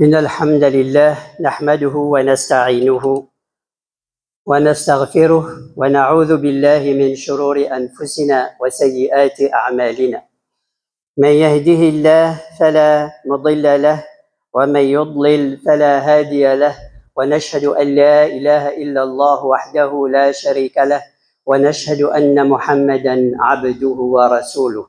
إن الحمد لله نحمده ونستعينه ونستغفره ونعوذ بالله من شرور أنفسنا وسيئات أعمالنا. من يهده الله فلا مضل له ومن يضلل فلا هادي له، ونشهد أن لا إله إلا الله وحده لا شريك له، ونشهد أن محمدا عبده ورسوله.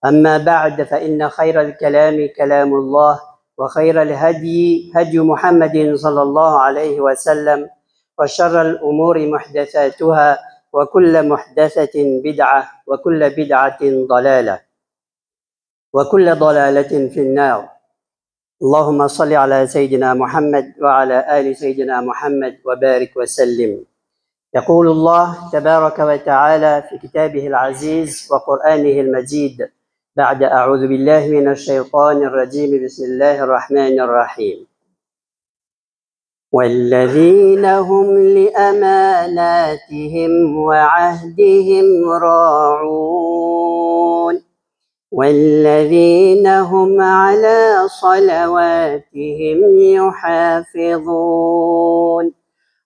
أما بعد، فإن خير الكلام كلام الله، وخير الهدي هدي محمد صلى الله عليه وسلم، وشر الأمور محدثاتها، وكل محدثة بدعة، وكل بدعة ضلالة، وكل ضلالة في النار. اللهم صل على سيدنا محمد وعلى آل سيدنا محمد وبارك وسلم. يقول الله تبارك وتعالى في كتابه العزيز وقرآنه المجيد بعد أعوذ بالله من الشيطان الرجيم بسم الله الرحمن الرحيم. والذين هم لأماناتهم وعهدهم راعون والذين هم على صلواتهم يحافظون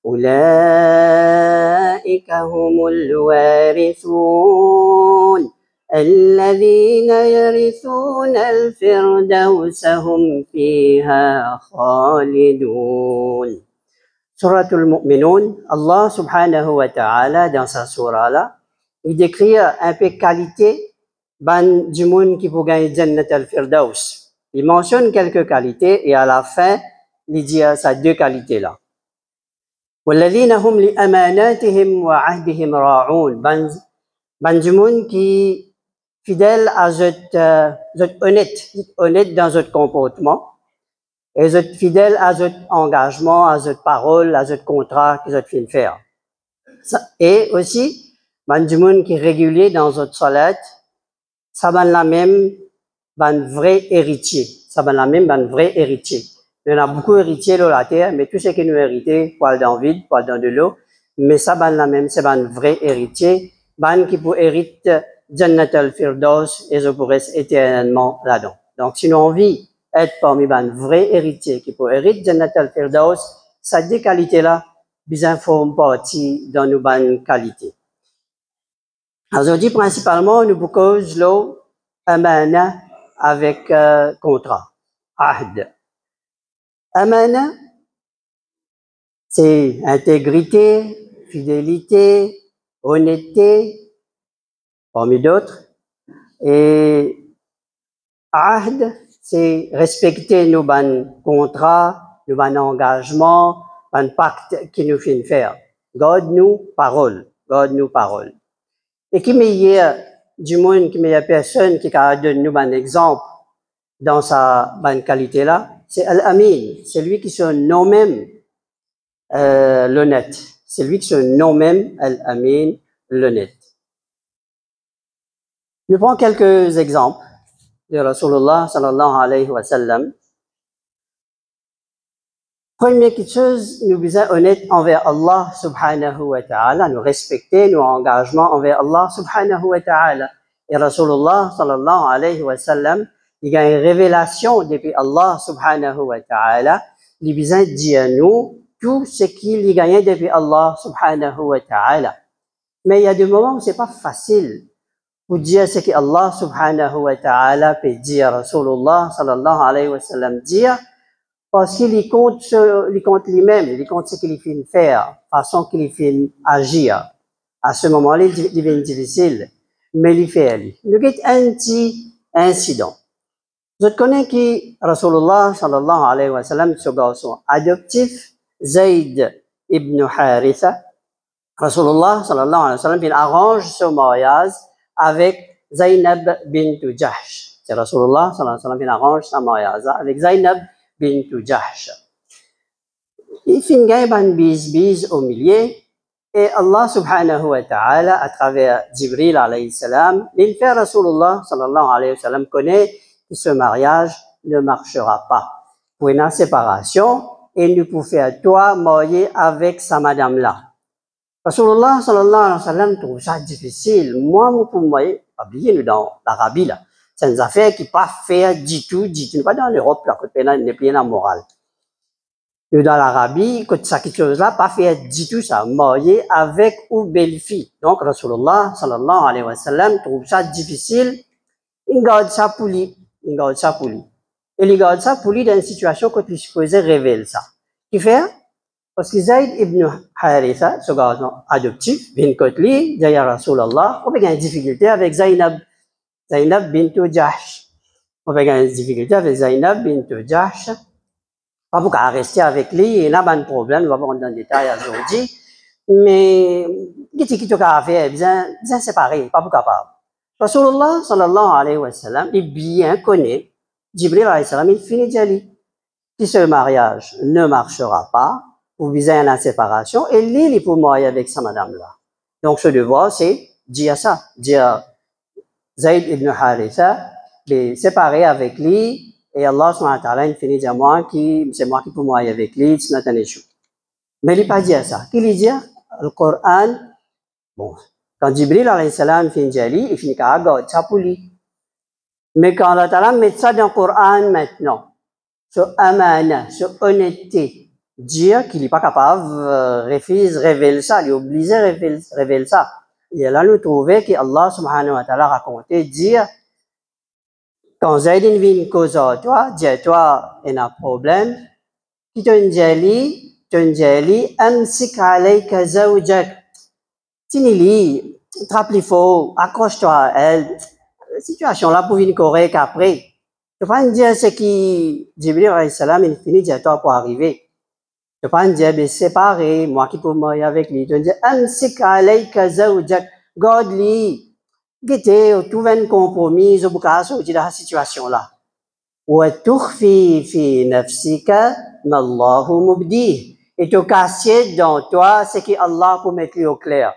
أولئك هم الوارثون الذين يرثون الفردوس هم فيها خالدون. Suratul Mu'minun, Allah subhanahu wa ta'ala dans sa surah là, il décrit un peu qualité du monde qui peut gagner Jannat al-Firdaus. Il mentionne quelques qualités et à la fin, il dit ces deux qualités-là. وَالَّذِينَ هُمْ لِأَمَانَاتِهِمْ وَعَهْدِهِمْ رَاعُونَ. Ben du monde qui fidèle à honnête dans votre comportement et vous êtes fidèle à votre engagement, à votre parole, à votre contrat que vous êtes fait faire. Et aussi, ben du monde qui est régulier dans votre salat, ça ben la même, ben vrai héritier. Ça ben la même, ben vrai héritier. Il y en a beaucoup héritiers dans la terre, mais tout ce qui nous hérité, pas dans le vide, pas dans de l'eau, mais ça ben la même, c'est ben vrai héritier, ben qui peut hériter Jannat al-Firdaus et je pourrais être éternellement là-dedans. Donc, si nous avons envie d'être parmi les vrais héritiers qui peuvent hériter Jannat al-Firdaus, ces deux qualités-là, bien font partie dans nos bonnes qualités. Aujourd'hui, principalement, nous cause l'eau amana avec contrat, ahd. Amana, c'est intégrité, fidélité, honnêteté, parmi d'autres. Et ahd, c'est respecter nos contrats, nos engagements, nos pactes qui nous font faire. Garde-nous parole, garde-nous parole. Et qui meilleur du monde, qui meilleure personne qui donne nous un exemple dans sa bonne qualité-là, c'est Al-Amin, c'est lui qui se nomme même l'honnête. C'est lui qui se nomme même Al-Amin, l'honnête. Je prends quelques exemples de Rasulullah sallallahu alayhi wa sallam. Première chose, nous sommes honnêtes envers Allah subhanahu wa ta'ala, nous respecter nos engagements envers Allah subhanahu wa ta'ala. Et Rasulullah sallallahu alayhi wa sallam, il y a une révélation depuis Allah subhanahu wa ta'ala, il besoin de dire à nous tout ce qu'il y a depuis Allah subhanahu wa ta'ala. Mais il y a des moments où c'est pas facile pour dire ce que Allah subhanahu wa ta'ala peut dire à Rasulullah sallallahu alayhi wa sallam dire, parce qu'il compte lui-même, il compte ce qu'il fait faire, façon qu'il fait agir. À ce moment-là, il devient difficile, mais il fait aller. Nous avons un petit incident. Je connais que Rasulullah sallallahu alayhi wa sallam, ce garçon adoptif, Zayd ibn Haritha, Rasulullah sallallahu alayhi wa sallam, il arrange son mariage avec Zainab bint Jahsh. C'est Rasulullah sallallahu alayhi wa sallam, il arrange son mariage avec Zainab bint Jahsh. Il fait une bise au milieu et Allah subhanahu wa ta'ala, à travers Jibril alayhi salam, il fait Rasulullah sallallahu alayhi wa sallam connaît que ce mariage ne marchera pas. Pour une séparation, et nous pouvons faire toi marier avec sa madame là. Rasulullah sallallahu alayhi wa sallam trouve ça difficile. Moi, pour moi, oubliez-nous dans l'Arabie là. C'est une affaire qui pas faire du tout, pas dans l'Europe, là, côté n'est pas la morale. Et dans l'Arabie, côté ça, quelque chose là, pas faire du tout ça, marier avec ou belle-fille. Donc, Rasulullah, sallallahu alayhi wa sallam, trouve ça difficile, il garde ça pour lui, il garde ça pour lui. Et il garde ça pour lui dans une situation quand il supposait révéler ça. Qui fait? Parce que Zayd ibn Haritha, ce garçon adoptif, vient côté lui, derrière Rasulullah, on a une difficulté avec Zainab bintu Jahsh. On a une difficulté avec Zainab bintu Jahsh. Pas pour qu'elle reste avec lui, il a pas de problème, on va pas rentrer dans le détail aujourd'hui. Mais, qu'est-ce qu'il y a faire? Bien séparé, pas pour capable. Rasulullah, sallallahu alayhi wa sallam, il bien connaît, Jibril alayhi salam, il finit déjà lui. Si ce mariage ne marchera pas, vous visez à la séparation, et lui, il peut marier avec sa madame-là. Donc, ce devoir, c'est dire ça, dire Zayd ibn Haritha, de séparer avec lui, et Allah subhanahu wa ta'ala, il finit dire moi c'est moi qui peux marier avec lui, c'est not an issue. Mais il pas dire ça. Qu'il dit, le Coran, bon, quand Jibril alayhi salam finit dire lui, il finit qu'à garder ça pour lui. Mais quand Allah ta'ala met ça dans le Coran maintenant, sur amana, sur honnêteté, dire qu'il n'est pas capable, refuse, révèle ça, il est obligé de révéler ça. Et là, nous trouvons que Allah subhanahu wa ta'ala racontait, dire, quand Zaydin vient cause à toi, dis-toi, il y a un problème, qui te dit, amsik alayka zawjak. Tinili, trappe les faux, accroche-toi à elle. La situation là pour venir correcte après. Je peux pas dire ce qui, Jibril alayhi salam, il finit de toi pour arriver. Je peux pas dire, ben, séparer, moi qui peux marier avec lui. Je dis, amsik alayka zawjak. God li. Guettez, trouver un compromis, au cas où tu dans la situation là. Wa tukhfi fi nafsika ma Allahu mubdih. Et tu caches dans toi ce que Allah peut mettre au clair.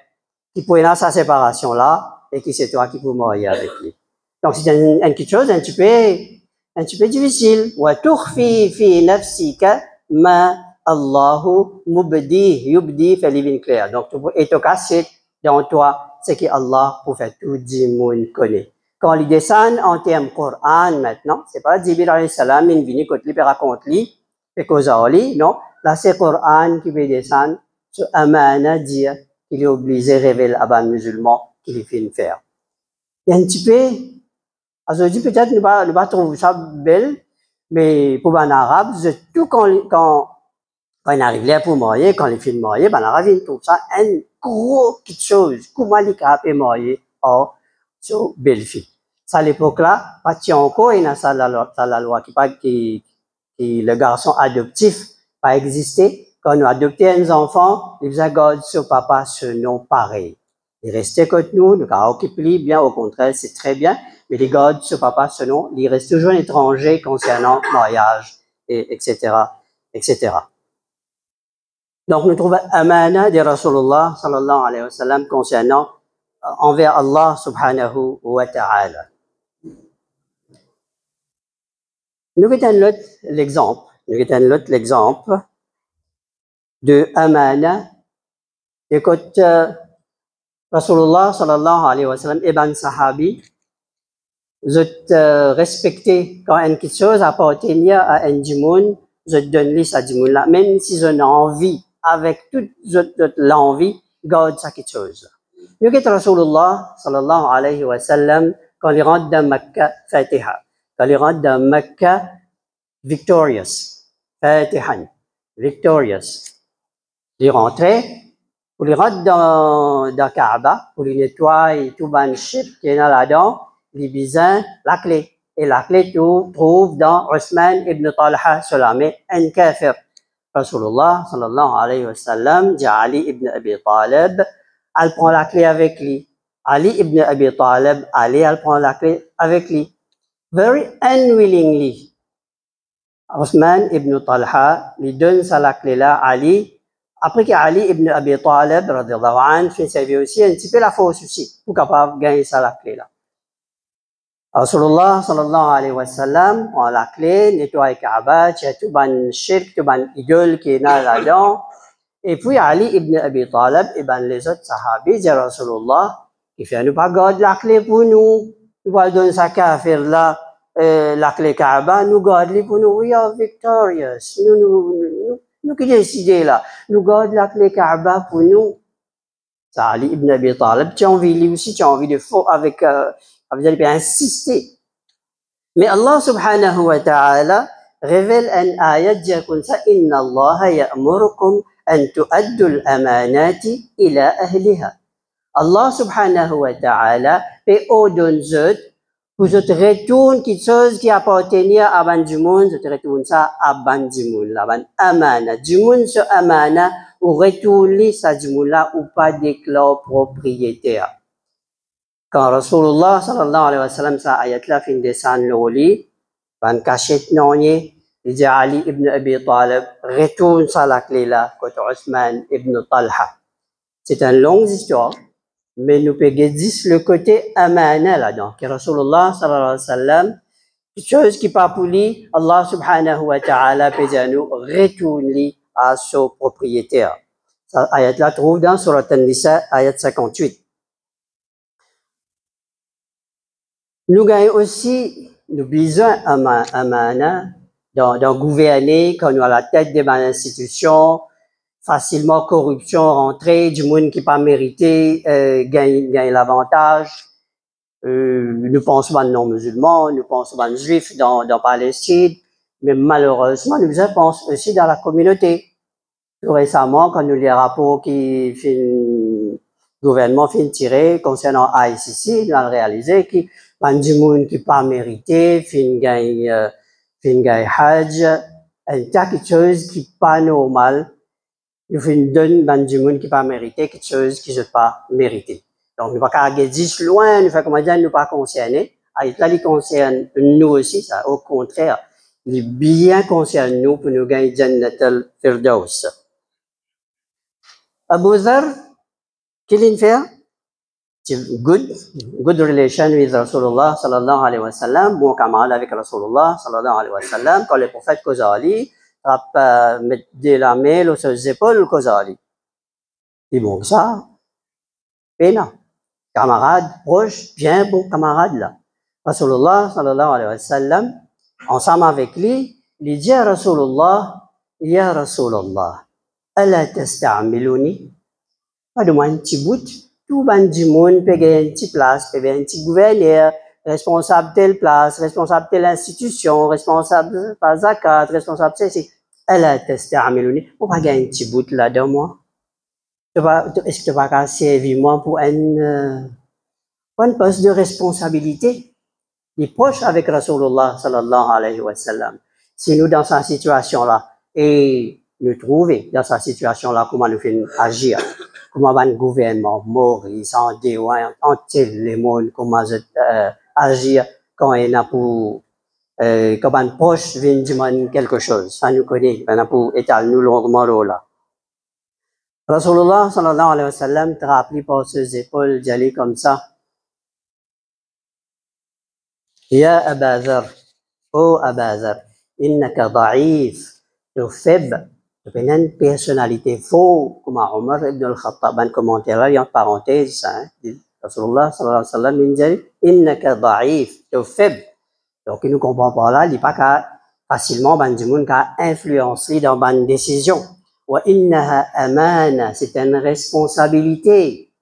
Qui peut dans sa séparation là, et qui c'est toi qui peux marier avec lui. Donc c'est quelque chose un petit peu difficile. Wa tukhfi fi nafsika ma Allahu mubdih. Yubdi fait living clair. Donc et tu caches dans toi ce que Allah pour faire tout le monde connaît. Quand il descend en termes Coran maintenant, c'est pas Jibril alayhi salam, il vient quand il raconte lui, c'est cause ali, non. Là c'est Coran qui veut descendre sur amana dire qu'il est obligé de révéler à un musulman qu'il fait faire. Il y a un petit peu, aujourd'hui peut-être nous va trouver ça belle, mais pour un arabe, tout quand il arrive là pour marier, quand il fait marier, ben l'arabe il trouve ça un gros quelque chose. Comment il est marié sur belle fille. Ça à l'époque là, pas encore il y a ça la loi qui le garçon adoptif pas existé. Quand nous adoptons un enfant, il faisait garder sur papa ce nom pareil. Il restait comme nous occupé bien, au contraire, c'est très bien, mais il garde sur papa ce nom, il reste toujours un étranger concernant mariage, et etc., etc. Donc, nous trouvons amana de Rasulullah sallallahu alayhi wa sallam concernant envers Allah subhanahu wa ta'ala. Nous avons l'autre l'exemple de amana de côté Rasulullah sallallahu alayhi wa sallam ibn sahabi je respecter quand quelque chose appartient à un djimoun, je donne lui sa djimoun là, même si je n'ai envie, avec toute l'envie, garde ça quelque chose. Nous que Rasulullah sallallahu alayhi wa sallam quand il rentre dans Mecca, Fatiha. Quand il rentre dans Mecca, victorious, Fatihan, victorious. Il rentrait, pour il rentre dans Kaaba, pour il nettoyer tout le shirk qui est là-dedans, il besoin la clé. Et la clé trouve dans Uthman ibn Talha Sulami, un kafir. Rasulullah sallallahu alayhi wa sallam dit à Ali ibn Abi Talib, elle prend la clé avec lui. Ali ibn Abi Talib, elle prend la clé avec lui. Very unwillingly. Uthman ibn Talha lui donne ça la clé là à Ali. Après qu'Ali ibn Abi Talib, radiallahu anhu, fait servir aussi un petit peu la force aussi, pour capable gagner ça la clé là. Rasulullah sallallahu alayhi wa sallam, on a la clé, nettoie Kaaba, il y a tout ban shirk, tout ban idole qui est là-dedans. Et puis Ali ibn Abi Talib, et ben les autres sahabis, disent Rasulullah, il fait nous pas garder la clé pour nous. nous va donner sa kafir là, la clé Kaaba, nous gardons pour nous, we are victorious. Nous qui décidons là, nous gardons la clé Kaaba pour nous. Ça, Ali ibn Abi Talib, tu as envie, lui aussi, tu as envie de faux avec insister. Mais Allah subhanahu wa ta'ala révèle un ayat dit comme ça, Inna Allah ya'murukum an tu'addu al-amanati ila ahliha. Allah subhanahu wa ta'ala fait ordonner pour que tu retournes quelque chose qui appartenait à ban du monde, tu retournes ça à ban du monde, la ban amana. Du monde ce amana, ou retourner ça du monde là, ou pas déclare propriétaire. Quand Rasulullah sallallahu alayhi wa sallam sa ayat là fin descendre le lit, ban cachette nonye, il dit Ali ibn Abi Talib, retourne ça la clé là, côté Othman ibn Talha. C'est une longue histoire. Mais nous pouvons dire le côté amana là-dedans. Que Rasulullah sallallahu alayhi wa sallam, quelque chose qui pas pour lui, Allah subhanahu wa ta'ala peut dire nous retourner à son propriétaire. Cette ayat-là trouve dans Surat An-Nisa, ayat 58. Nous gagnons aussi, nous besoin amana dans gouverner, quand nous à la tête des institutions, facilement corruption rentrée, du monde qui pas mérité gagne l'avantage. Nous pensons aux non-musulmans, nous pensons aux juifs dans Palestine, mais malheureusement, nous pensons aussi dans la communauté. Tout récemment, quand nous les rapports qui le gouvernement fin tirer concernant ICC, nous avons réalisé que du monde qui pas mérité, fin gagne hajj, un tas de choses qui pas normal. Nous donnons du monde qui pas mérité quelque chose qui n'est pas mérité. Donc, nous ne pouvons pas dire loin, nous ne pouvons pas nous pas concerner. Là, il concerne nous aussi, ça, au contraire, il bien concerne nous pour nous gagner Jannat al-Firdaus. Abu Dhar, qu'il fait? Good relation with Rasulullah sallallahu alayhi wa sallam, bon camarade avec Rasulullah sallallahu alayhi wa sallam, quand le prophète Khuzali, mettre de la main sur ses épaules, Khuzali. Et bon, ça, et non. Camarade, proche, bien bon camarade là. Rasulullah sallallahu alayhi wa sallam, ensemble avec lui, il dit à Rasulullah, Ya Rasulullah, ala tasta'amiluni? Pas de moins un petit bout, tout ban du monde peut gagner une petite place, peut gagner un petit gouverneur, responsable telle place, responsable telle institution, responsable par zakat, responsable c'est ala tasta'amiluni? On va gagner un petit bout là-dedans, moi. Est-ce que tu vas servir moi pour un poste de responsabilité? Les proches avec Rasulullah sallallahu alayhi wa sallam. Si nous dans cette situation-là, et nous trouver dans cette situation-là, comment nous faisons agir, comment un gouvernement, Maurice, en Déouin, en tel les mondes, comment agir quand il y a pour, quand un proche vient demander quelque chose, ça nous connaît, on a pour étaler nous longuement là. Rasulullah sallallahu alayhi wa sallam te rappelé par ses épaules d'aller comme ça. Ya Aba Dhar, oh Aba Dhar, innaka da'if, tu faible, tu as une personnalité faux, comme Omar ibn al-Khattab, un commentaire là, il y a une parenthèse, hein, Rasulullah sallallahu alayhi wa sallam, il dit, innaka da'if, tu faible. Donc, il ne comprend pas là, il dit pas qu'à facilement, ben, du monde qu'à influencer dans une décision. وإنها أمانة, c'est une responsabilité.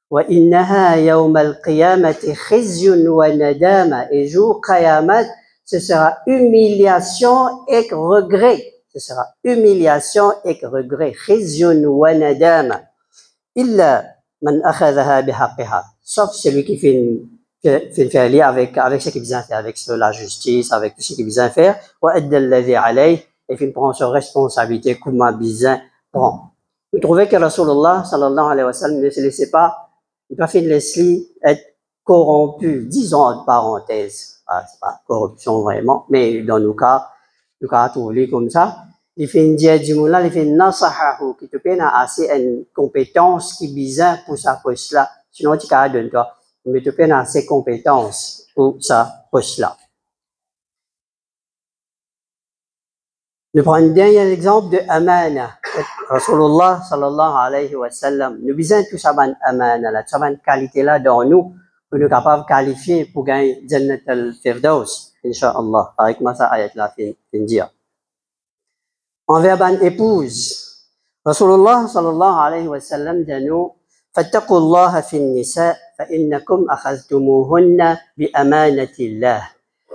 وإنها يوم القيامة خزي وندامة, et jour Qayamat, ce sera humiliation et regret. Ce sera humiliation et regret. خزي وندامة. إلا من أخذها بحقها. Sauf celui qui fait faire avec ce qu'il vient faire, avec la justice, avec tout ce qu'il vient faire. وأدى الذي عليه, et il prend sa responsabilité comme un bizarre prend. Vous trouvez que Rasulullah sallallahu alayhi wa sallam ne se laissait pas, il n'a pas fait de laisser être corrompu, disons en parenthèse. Ah, c'est pas corruption vraiment, mais dans nos cas trouvé comme ça. Il fait une diète du monde là, il fait une nasahahu, qui te peine à assez une compétence qui est bizarre pour sa poste là. Sinon, tu as donné toi, mais tu peine à assez compétences pour sa poste là. Nous prenons un dernier exemple de amana. Rasulullah sallallahu alayhi wa sallam. Nous besoin tout ça ban amana là, tout ça ban qualité là dans nous pour nous capables de qualifier pour gagner Jannat al-Firdaus, Inch'Allah. Avec moi, ça ayat là, fin dire. Envers ban épouse, Rasulullah sallallahu alayhi wa sallam dit nous, فاتقوا الله في النساء فإنكم أخذتموهن بأمانة الله.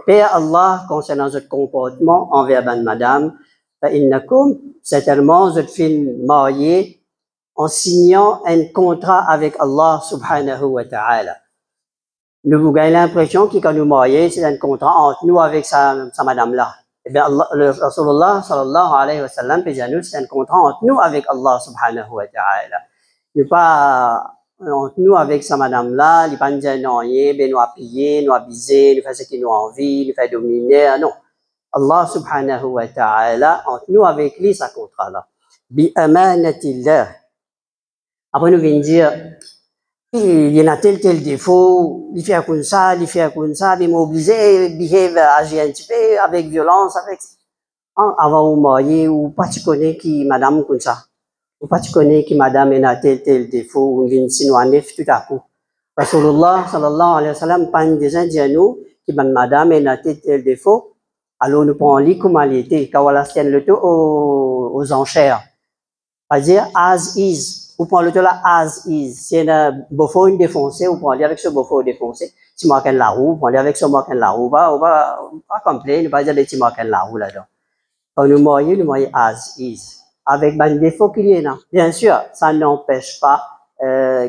Paix à Allah concernant votre comportement envers ban madame, فإنكم, certainement, vous êtes mariés en signant un contrat avec Allah subhanahu wa ta'ala. Nous vous gagnons l'impression que quand nous marions, c'est un contrat entre nous avec sa madame-là. Eh bien, le Rasulullah sallallahu alayhi wa sallam, c'est un contrat entre nous avec Allah subhanahu wa ta'ala. Nous pas entre nous avec sa madame-là, il pas nous dire non, nous appuyer, nous abuser, nous faire ce qui nous envie, nous faire dominer, non. Allah subhanahu wa ta'ala, entre nous avec lui, sa contrat-là. Bi amanatillah. Après, nous venons dire, il y a tel défaut, il fait comme ça, il m'a obligé de behave, agir un petit peu avec violence, avec, avant de marier, ou pas tu connais qui madame comme ça, ou pas tu connais qui madame a tel défaut, ou vient sinon en neuf tout à coup. Rasulullah sallallahu alayhi wa sallam, pas une des indiens qui madame a tel défaut, alors nous prenons lui comme elle était, quand on la tienne le tout aux enchères. C'est-à-dire, as is. Vous prenez le tout là, as is. Si il y a un bofo défoncé, vous prenez avec ce bofo défoncé. Si vous la roue, vous prenez avec ce marquant la roue. On va pas complaindre, ne pas dire des petits marquants la roue là-dedans. Quand nous marions as is. Avec ben défaut qu'il y a. Bien sûr, ça n'empêche pas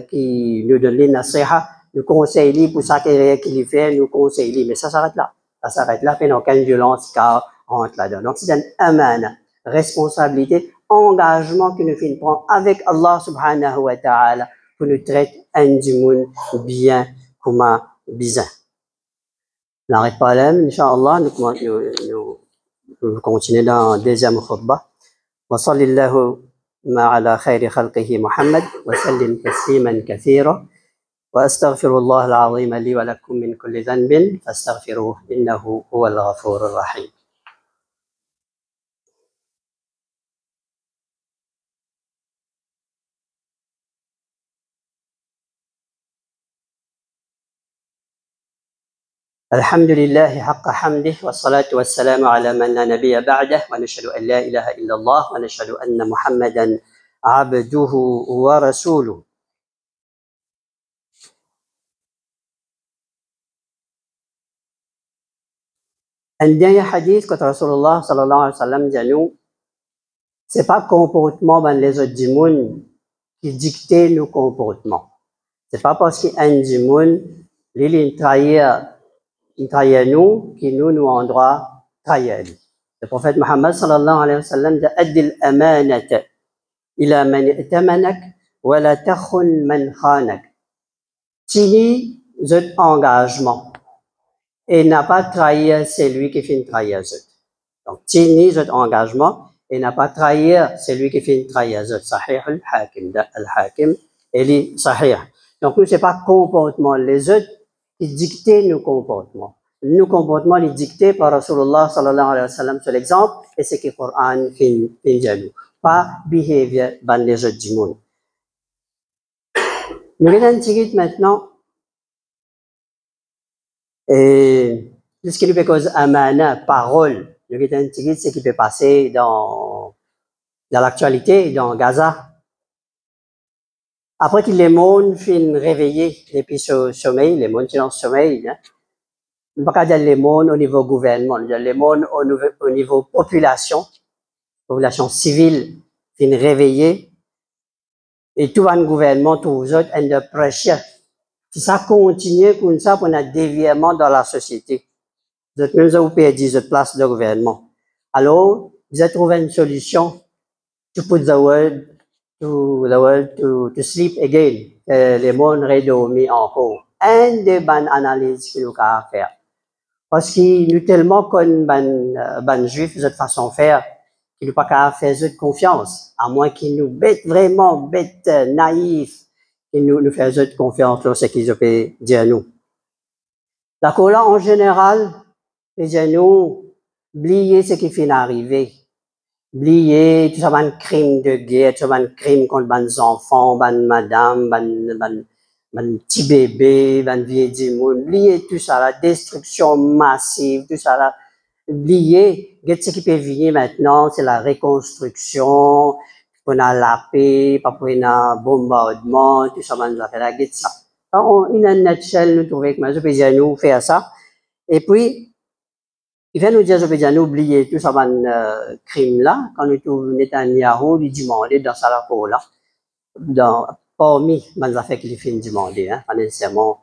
qu'il nous donne les nasiha, nous conseille pour ça qu'il fait, nous conseille. Mais ça s'arrête là. Ça s'arrête là, puis il n'y a aucune violence car rentre là-dedans. Donc c'est un amana, responsabilité, engagement que nous prenons avec Allah subhanahu wa ta'ala pour nous traiter un du monde bien comme bizarre. N'arrête pas là, Inch'Allah, nous continuons dans la deuxième khutbah. Wa sallallahu ala khayri khalqihi Muhammad wa sallim tasliman kathira wa astaghfirullah al-azim li wa lakum min kulli dhanbin fastaghfiruhu innahu huwal ghafurur rahim. الحمد لله حق حمده والصلاة والسلام على من لا نبي بعده ونشهد أن لا إله إلا الله ونشهد أن محمدا عبده ورسوله. Un dernier hadith que Rasulullah sallallahu alayhi wa sallam dit à nous, c'est pas comportement dans les autres du monde qui dictait nos comportements. C'est pas parce qu'il y a un du monde, il trahir nous, qui nous en droit trahir. Le prophète Muhammad sallallahu alayhi wa sallam dit Addil amanata ila man i'tamanak wa la takhun man khanak. Tiens cet engagement et n'a pas trahi celui qui fait trahir les autres. Donc tiens cet engagement et n'a pas trahi celui qui fait trahir les autres. Sahih al-Hakim, il est sahih. Donc nous c'est pas comportement les autres qui dictaient nos comportements. Nos comportements sont dictés par Rasulullah sallallahu alayhi wa sallam sur l'exemple et c'est que le Coran fait nous. Pas behavior dans les autres du monde. Nous regardons maintenant et ce qui nous fait cause amana, parole. Nous regardons ce qui peut passer dans l'actualité, dans Gaza. Après que les mondes finissent réveillés depuis ce sommeil, les mondes sont en sommeil, hein. On ne peut pas dire les mondes au niveau gouvernement, on dit les mondes au niveau population civile finissent réveillés et tout un gouvernement, tous les autres, ont de pression. Si ça continue comme ça, pour un déviement dans la société, vous êtes même vous perdez votre place de gouvernement. Alors, vous avez trouvé une solution to put the world to sleep again. Les mondes redormis en haut. Un des bonnes analyses qu'il nous a faire. Parce qu'il nous tellement comme ban juif de façon de faire qu'il nous pas qu'à faire de confiance, à moins qu'il nous bête vraiment naïf, qu'il nous fait de confiance dans ce qu'ils ont dit à nous. D'accord, là en général, les à nous oublier ce qui finit d'arriver. Oublier tout ça, ban crime de guerre, tout ça, ban crime contre ban enfants, ban madame, ban un petit bébé, un vieux dimoun, lié tout ça, la destruction massive, tout ça là, lié, ce qui peut venir maintenant, c'est la reconstruction, on a la paix, pas pour un bombardement, tout ça, on a fait la guette ça. En une nutshell, nous trouvons que je peux dire nous faire ça. Et puis, il fait nous dire, je peux dire, nous oublier tout ça, crime là, quand nous trouvons Netanyahu, lui demander dans sa rapport là, parmi les affaires qu'il fait demander, hein, pas nécessairement,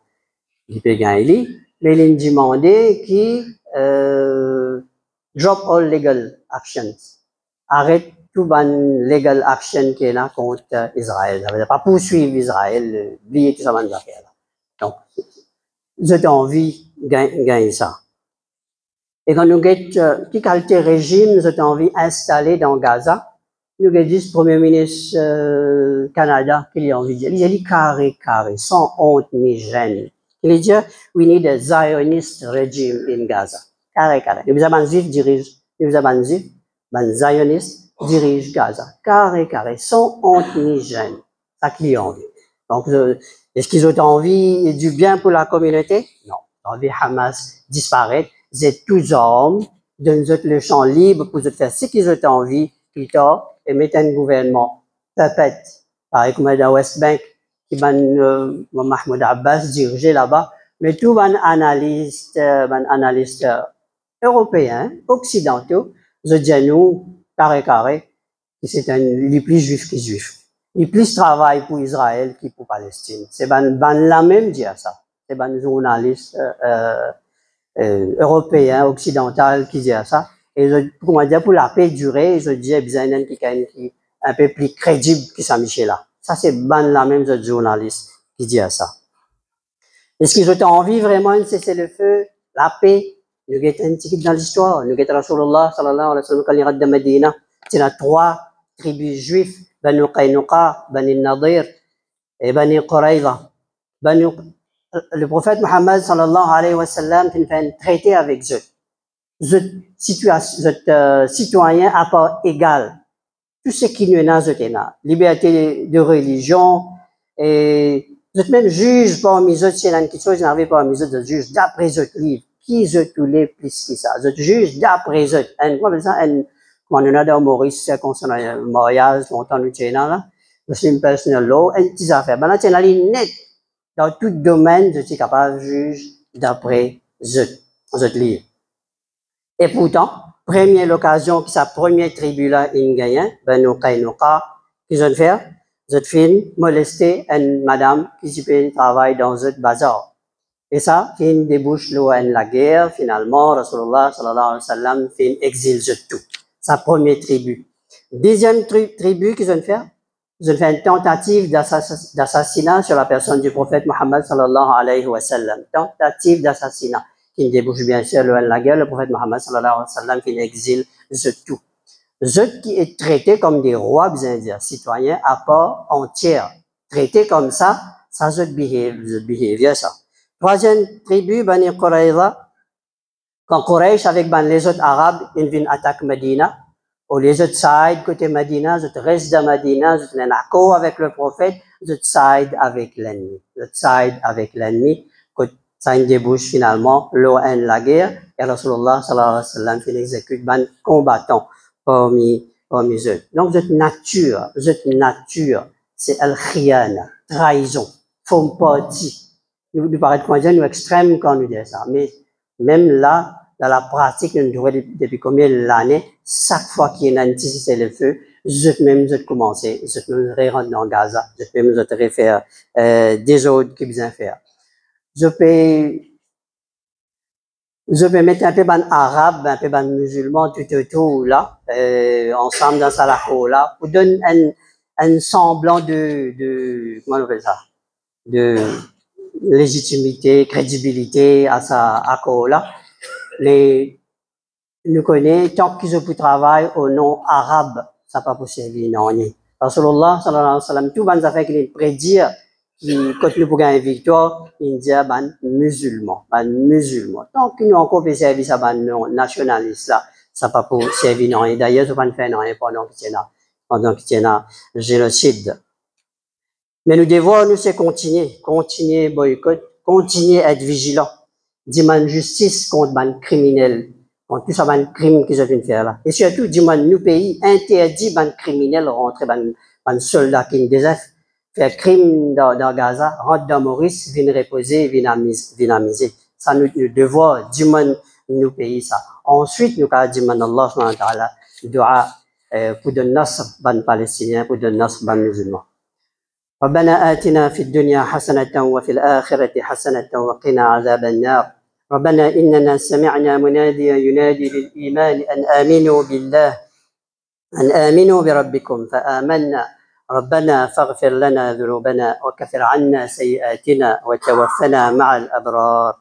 il peut gagner, mais il demandé qui, drop all legal actions. Arrête tout ban legal action qui est là contre Israël. Ça veut dire pas poursuivre Israël, oublier tout ça, ban affaires là. Donc, j'ai envie de gagner ça. Et quand nous avons qui qualité régime, j'ai envie d'installer dans Gaza, nous avons dit le Premier ministre Canada qu'il a envie de dire. Il a dit carré, sans honte ni gêne. Il a dit, we need a Zionist regime in Gaza. Carré. Nous avons dit, dirige, nous avons dit, un Zioniste dirige Gaza. Carré, sans honte ni gêne. Ça qu'il a envie. Donc, est-ce qu'ils ont envie du bien pour la communauté? Non. Ils ont envie Hamas disparaître. Vous êtes tous hommes, donnez-vous le champ libre pour faire ce qu'ils ont envie, plus tard, et mettre un gouvernement perpète. Pareil comme dans West Bank, qui Mahmoud Abbas dirigeait là-bas, mais tous les analystes européens, occidentaux, je dis nous, carré, que c'est les plus juifs que juifs. Les plus travaillent pour Israël que pour Palestine. C'est la même dire ça. C'est les journalistes, européen, occidental qui dit ça. Et comment dire, pour la paix durer, je dis, besoin d'un qui un peu plus crédible que Saint-Michel là. Ça, c'est la même journaliste qui dit ça. Est-ce qu'ils ont envie vraiment de cesser le feu, la paix? Nous avons un petit dans l'histoire. Nous avons Rasulullah sallallahu alayhi wa sallam quand il est de Medina. Il y a 3 tribus juives, Banu Qaynuqa, Banu Nadir et Banu Qurayza. Le prophète Mohammed sallallahu alayhi wa sallam fait un traité avec eux. Citoyen à part égale. Tout ce qui nous est dans liberté de religion et vous même juge parmi eux, c'est une chose qui n'avait pas mis eux de juge d'après eux livre. Qui eux tous les plus que ça? Vous juge d'après eux. Comment ça? Quand on a dans Maurice concernant le mariage, longtemps nous tiens là, Muslim personal law, et des affaires. Ben là, c'est la ligne nette. Dans tout domaine, je suis capable de juger d'après eux livre. Et pourtant, première occasion que sa première tribu là, il gagne, Banu Qaynuqa, qu'ils ont fait, ils ont fait molester une madame qui travaille dans un bazar. Et ça, fin débouche la guerre, finalement, Rasulullah sallallahu alayhi wa sallam fin exil de tout. Sa première tribu. Deuxième tribu qu'ils ont fait, ils ont fait une tentative d'assassinat sur la personne du prophète Mohammed sallallahu alayhi wa sallam. Tentative d'assassinat. Qui débouche bien sûr la guerre, le prophète Mohammed sallallahu alayhi wa sallam fin exil de tout. Ceux qui est traité comme des rois, bien dire, citoyens à part entière. Traité comme ça c'est behavior, ça. Troisième tribu, Bani Qurayza, quand Quraysh avec les autres Arabes, ils viennent attaquer Medina, ou les autres side côté Medina, les autres restent de Medina, les autres en accord avec le prophète, les autres side avec l'ennemi. Les autres side avec l'ennemi, ça débouche finalement la guerre, et Rasulullah sallallahu alayhi wa sallam qui exécute ban combattants parmi eux. Donc, cette nature, c'est al-khiyana, trahison, font partie. Nous paraît qu'on dit, nous extrêmes quand nous disons ça. Mais, même là, dans la pratique, nous devons depuis combien d'années, chaque fois qu'il y a un c'est le feu, je commence, je rentre dans Gaza, je faire, des autres qui besoin faire. Je peux mettre un peu ban arabe, un peu ban musulman, tout là, ensemble dans sa laco là, pour donner un semblant comment on appelle ça, de légitimité, crédibilité à sa accord là. Mais nous connaissons, tant qu'ils ont pu travailler au nom arabe, ça n'a pas possible, non. Rasulullah sallallahu alayhi wa sallam, tout ban affaires qu'il prédire, qui continue pour gagner victoire, il dit ban musulman. Tant que nous encore fait service à ban nationaliste là, ça n'a pas pour servir non. Et d'ailleurs, ça va pas faire non pendant qu'il y a génocide. Mais nous devons, nous, c'est continuer boycott, continuer être vigilants. Demander justice contre les criminels, contre tout ça, les crimes qu'ils ont fait faire là. Et surtout, demander nous pays interdit les criminels rentrer, les soldats qui ont faire crime dans Gaza, rentre dans Maurice, viennent reposer, viennent amuser. Ça, nous devons demander nous pays ça. Ensuite, nous allons demander Allah subhanahu wa ta'ala, dua pour donner nasr ban Palestiniens, pour donner nasr ban musulmans. ربنا آتنا في الدنيا حسنة وفي الآخرة حسنة وقنا عذاب النار ربنا إننا سمعنا مناديا ينادي للإيمان أن آمنوا بالله أن آمنوا بربكم فآمنا ربنا فاغفر لنا ذنوبنا وكفر عنا سيئاتنا وتوفنا مع الأبرار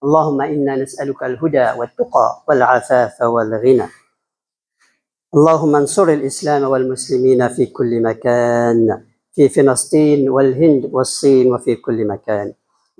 اللهم إنا نسألك الهدى والتقى والعفاف والغنى اللهم انصر الإسلام والمسلمين في كل مكان في فلسطين والهند والصين وفي كل مكان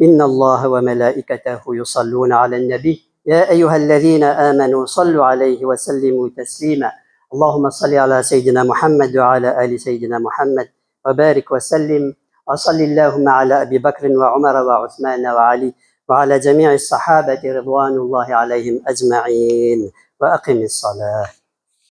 إن الله وملائكته يصلون على النبي يا أيها الذين آمنوا صلوا عليه وسلموا تسليما اللهم صل على سيدنا محمد وعلى آل سيدنا محمد وبارك وسلم وصل اللهم على أبي بكر وعمر وعثمان وعلي وعلى جميع الصحابة رضوان الله عليهم أجمعين وأقم الصلاة